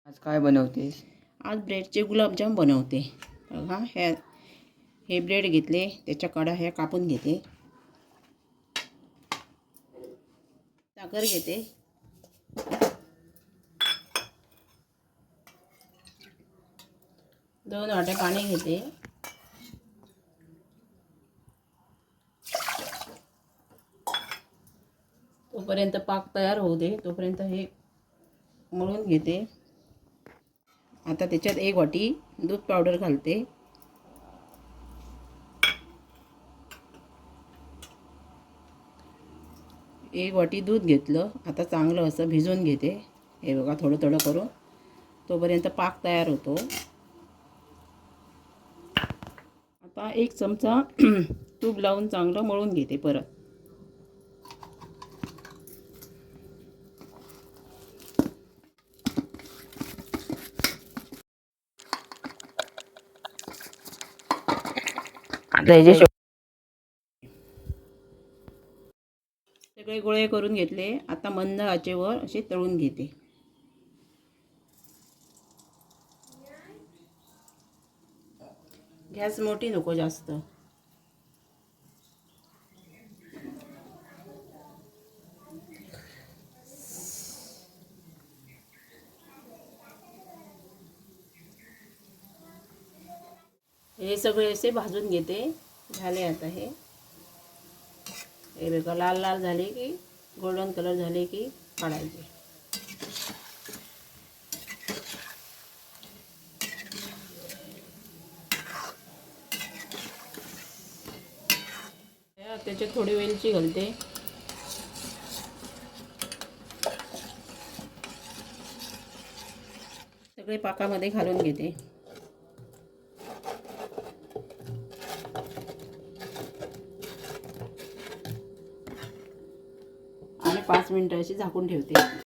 आज काय बनवतेस? आज ब्रेडचे गुलाबजाम बनवते. बघा हे ब्रेड घेतले, त्याच्या कडा ह्या कापून घेते. साखर घेते. दोन वाट्या पाणी घेते. तोपर्यंत पाक तयार होऊ दे, तोपर्यंत हे मळून घेते. आता त्याच्यात 1 वाटी दूध पावडर घालते. एक वाटी दूध घेतलं. आता चांगलं असं भिजवून घेते. हे बघा थोडं थोडं करून तोपर्यंत पाक तयार होतो. आता 1 चमचा तूप लावून चांगलं मळून घेते परत. सगळे गोळे करून घेतले. आता मंद आचेवर असे तळून घेते. गॅस मोठी नको जास्त. हे सगळे असे भाजून घेते. झाले आता हे बघा लाल लाल झाले की गोल्डन कलर झाले की काढायचे. त्याच्यात थोडी वेलची घालते. सगळे पाकामध्ये घालून घेते. आणि 5 मिनिटं अशी झाकून ठेवते.